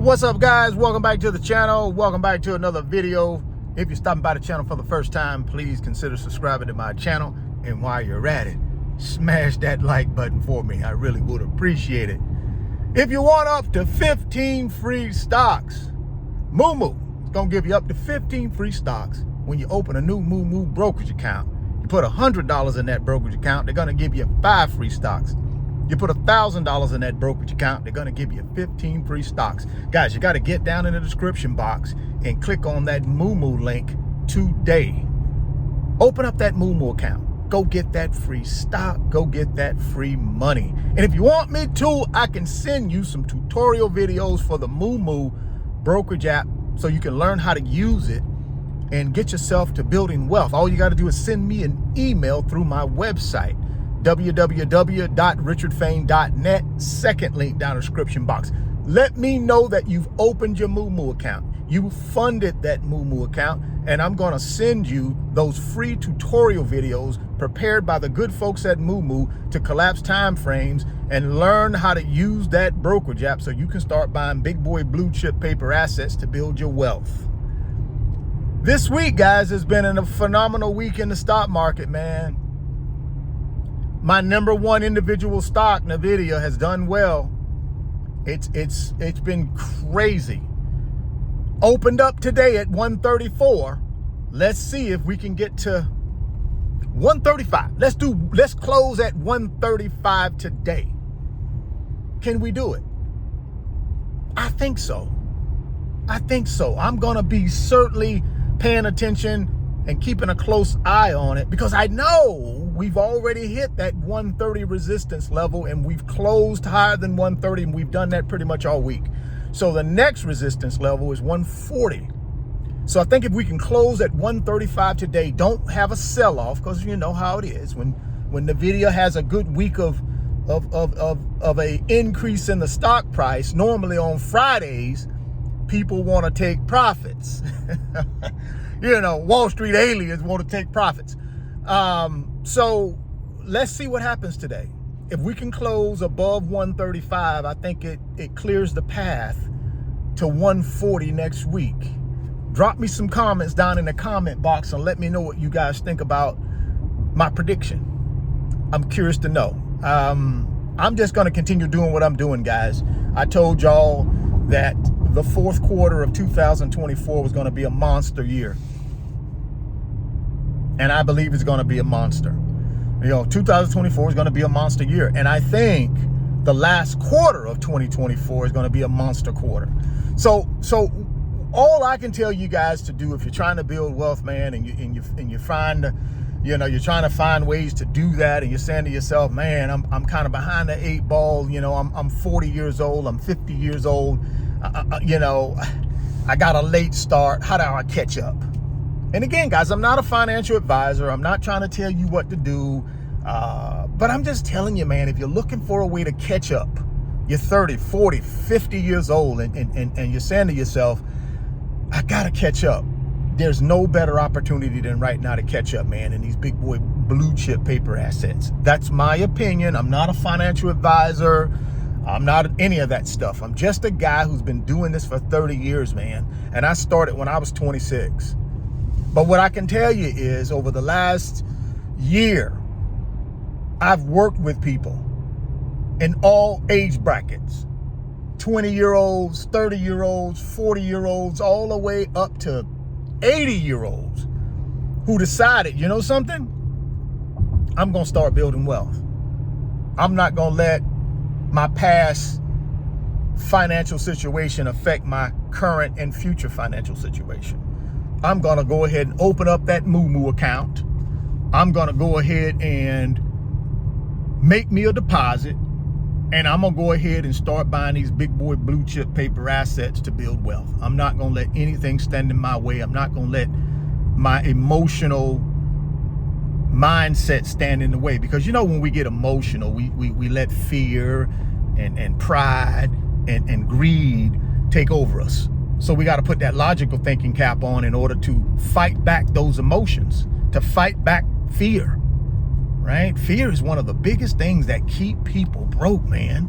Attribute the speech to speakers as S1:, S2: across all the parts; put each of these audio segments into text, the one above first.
S1: What's up, guys? Welcome back to the channel. Welcome back to another video. If you're stopping by the channel for the first time, please consider subscribing to my channel. And while you're at it, smash that like button for me. I really would appreciate it. If you want up to 15 free stocks, Mumu is going to give you up to 15 free stocks when you open a new Mumu brokerage account. You put $100 in that brokerage account, they're going to give you 5 free stocks. You put $1,000 in that brokerage account, they're going to give you 15 free stocks. Guys, you got to get down in the description box and click on that Mumu link today. Open up that Mumu account. Go get that free stock. Go get that free money. And if you want me to, I can send you some tutorial videos for the Mumu brokerage app so you can learn how to use it and get yourself to building wealth. All you got to do is send me an email through my website, www.richardfain.net. Second link down in the description box. Let me know that you've opened your Mumu account. You funded that Mumu account, and I'm going to send you those free tutorial videos prepared by the good folks at Mumu to collapse time frames and learn how to use that brokerage app so you can start buying big boy blue chip paper assets to build your wealth. This week, guys, has been a phenomenal week in the stock market, man. My number one individual stock, Nvidia, has done well. It's been crazy. Opened up today at 134. Let's see if we can get to 135. Let's close at 135 today. Can we do it? I think so. I'm gonna be certainly paying attention and keeping a close eye on it because I know we've already hit that 130 resistance level and we've closed higher than 130, and we've done that pretty much all week. So the next resistance level is 140. So I think if we can close at 135 today, don't have a sell-off, because you know how it is. When Nvidia has a good week of a increase in the stock price, normally on Fridays, people want to take profits. You know, Wall Street aliens want to take profits. So let's see what happens today. If we can close above 135, I think it clears the path to 140 next week. Drop me some comments down in the comment box and let me know what you guys think about my prediction. I'm curious to know. I'm just going to continue doing what I'm doing, guys. I told y'all that the fourth quarter of 2024 was going to be a monster year. And I believe it's going to be a monster. You know, 2024 is going to be a monster year. And I think the last quarter of 2024 is going to be a monster quarter. So all I can tell you guys to do if you're trying to build wealth, man, and you find, you know, you're trying to find ways to do that, and you're saying to yourself, man, I'm kind of behind the 8 ball. You know, I'm 40 years old. I'm 50 years old. You know, I got a late start. How do I catch up? And again, guys, I'm not a financial advisor. I'm not trying to tell you what to do. But I'm just telling you, man, if you're looking for a way to catch up, you're 30, 40, 50 years old, and you're saying to yourself, I got to catch up. There's no better opportunity than right now to catch up, man, in these big boy blue chip paper assets. That's my opinion. I'm not a financial advisor. I'm not any of that stuff. I'm just a guy who's been doing this for 30 years, man. And I started when I was 26. But what I can tell you is over the last year, I've worked with people in all age brackets, 20-year-olds, 30-year-olds, 40-year-olds, all the way up to 80-year-olds who decided, you know something? I'm going to start building wealth. I'm not going to let my past financial situation affect my current and future financial situation. I'm going to go ahead and open up that Mumu account. I'm going to go ahead and make me a deposit, and I'm going to go ahead and start buying these big boy blue chip paper assets to build wealth. I'm not going to let anything stand in my way. I'm not going to let my emotional mindset stand in the way, because you know, when we get emotional, we let fear and pride and greed take over us. So we got to put that logical thinking cap on in order to fight back those emotions, to fight back fear, right? Fear is one of the biggest things that keep people broke, man.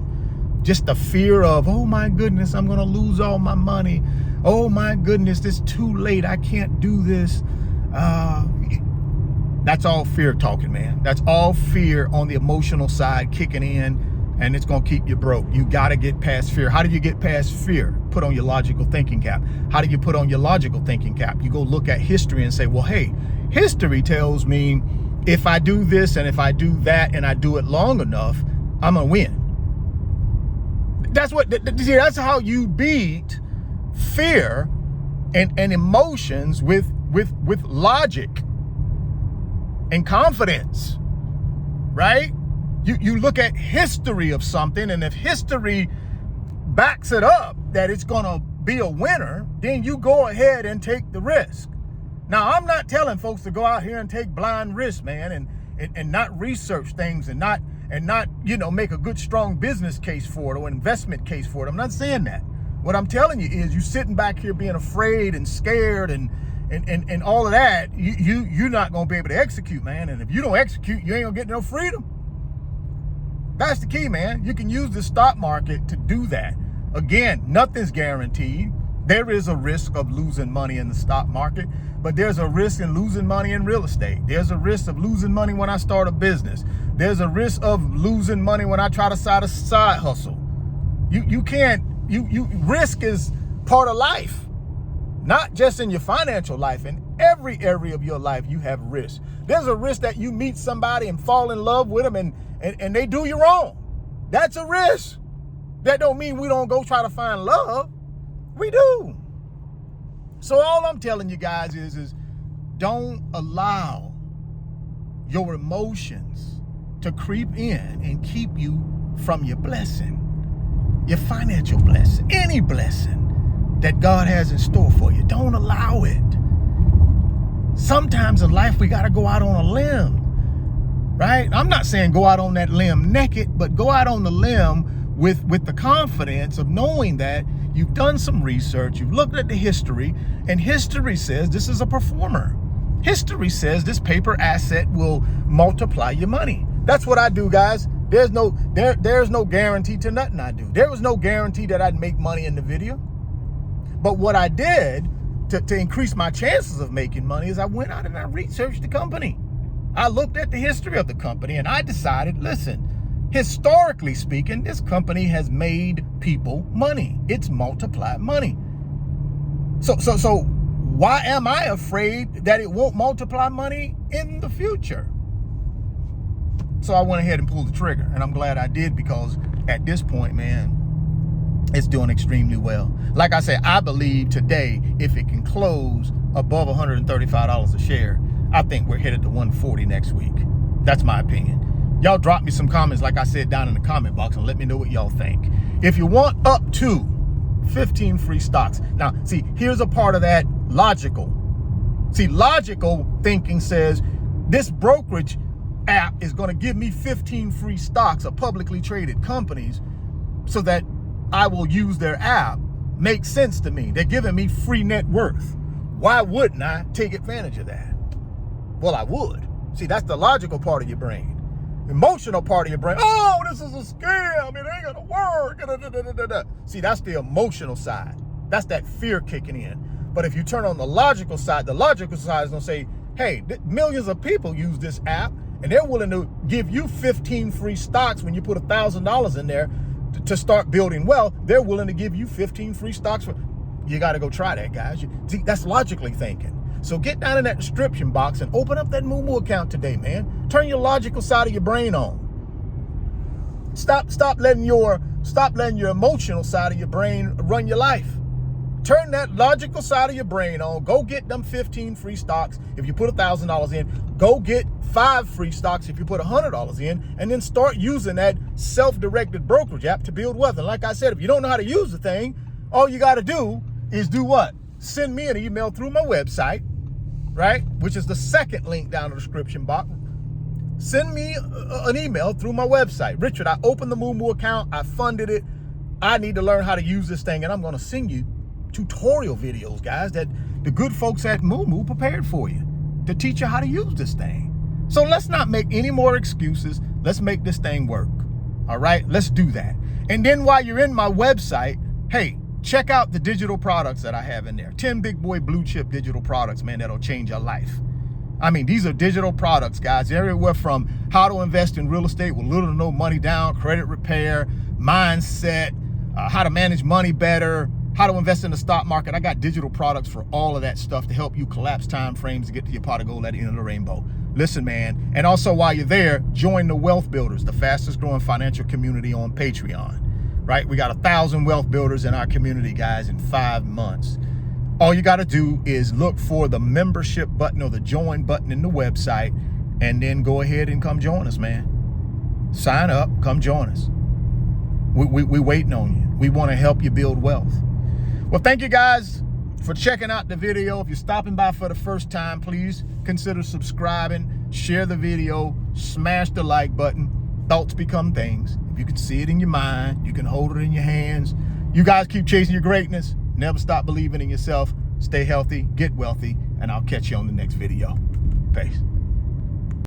S1: just the fear of, oh my goodness, I'm going to lose all my money. Oh my goodness, it's too late. I can't do this. That's all fear talking, man. That's all fear on the emotional side kicking in, and it's going to keep you broke. You got to get past fear. How do you get past fear? Put on your logical thinking cap. How do you put on your logical thinking cap? You go look at history and say, well, hey, history tells me if I do this and if I do that and I do it long enough, I'm going to win. That's how you beat fear and emotions with logic and confidence, right? You look at history of something, and if history backs it up that it's gonna be a winner, then you go ahead and take the risk. Now, I'm not telling folks to go out here and take blind risks, man, and not research things and not make a good, strong business case for it or investment case for it. I'm not saying that. What I'm telling you is you sitting back here being afraid and scared and all of that, you're not going to be able to execute, man. And if you don't execute, you ain't going to get no freedom. That's the key, man. You can use the stock market to do that. Again, nothing's guaranteed. There is a risk of losing money in the stock market, but there's a risk in losing money in real estate. There's a risk of losing money when I start a business. There's a risk of losing money when I try to start a side hustle. Risk is part of life. Not just in your financial life, in every area of your life, you have risk. There's a risk that you meet somebody and fall in love with them and they do you wrong. That's a risk. That don't mean we don't go try to find love. We do. So all I'm telling you guys is don't allow your emotions to creep in and keep you from your blessing, your financial blessing, any blessing that God has in store for you. Don't allow it. Sometimes in life, we got to go out on a limb, right? I'm not saying go out on that limb naked, but go out on the limb with the confidence of knowing that you've done some research, you've looked at the history, and history says this is a performer. History says this paper asset will multiply your money. That's what I do, guys. There's no guarantee to nothing I do. There was no guarantee that I'd make money in the video. But what I did to increase my chances of making money is I went out and I researched the company. I looked at the history of the company and I decided, listen, historically speaking, this company has made people money. It's multiplied money. So why am I afraid that it won't multiply money in the future? So I went ahead and pulled the trigger, and I'm glad I did, because at this point, man, it's doing extremely well. Like I said, I believe today, if it can close above $135 a share, I think we're headed to 140 next week. That's my opinion. Y'all drop me some comments, like I said, down in the comment box, and let me know what y'all think. If you want up to 15 free stocks. Now, see, here's a part of that logical. See, logical thinking says this brokerage app is going to give me 15 free stocks of publicly traded companies so that I will use their app. Makes sense to me. They're giving me free net worth. Why wouldn't I take advantage of that? Well, I would. See, that's the logical part of your brain. Emotional part of your brain. Oh, this is a scam. It ain't gonna work. See, that's the emotional side. That's that fear kicking in. But if you turn on the logical side is gonna say, hey, millions of people use this app and they're willing to give you 15 free stocks when you put $1,000 in there to start building wealth. They're willing to give you 15 free stocks. You got to go try that, guys. See, that's logically thinking. So get down in that description box and open up that Mumu account today, man. Turn your logical side of your brain on. Stop letting your emotional side of your brain run your life. Turn that logical side of your brain on. Go get them 15 free stocks. If you put $1,000 in, go get 5 free stocks if you put $100 in, and then start using that self-directed brokerage app to build wealth. And like I said, if you don't know how to use the thing, all you got to do is do what? Send me an email through my website, right? Which is the second link down in the description box. Send me an email through my website. Richard, I opened the Mumu account. I funded it. I need to learn how to use this thing, and I'm going to send you tutorial videos, guys, that the good folks at Mumu prepared for you to teach you how to use this thing. So let's not make any more excuses. Let's make this thing work. All right, let's do that. And then while you're in my website, hey, check out the digital products that I have in there. 10 big boy blue chip digital products, man, that'll change your life. I mean, these are digital products, guys. Everywhere from how to invest in real estate with little to no money down, credit repair, mindset, how to manage money better, how to invest in the stock market. I got digital products for all of that stuff to help you collapse time frames to get to your pot of gold at the end of the rainbow. Listen, man. And also while you're there, join the Wealth Builders, the fastest growing financial community on Patreon, right? We got 1,000 wealth builders in our community, guys, in 5 months. All you got to do is look for the membership button or the join button in the website, and then go ahead and come join us, man. Sign up, come join us. We waiting on you. We want to help you build wealth. Well, thank you guys for checking out the video. If you're stopping by for the first time, please consider subscribing, share the video, smash the like button. Thoughts become things. If you can see it in your mind, you can hold it in your hands. You guys keep chasing your greatness. Never stop believing in yourself. Stay healthy, get wealthy, and I'll catch you on the next video. Peace.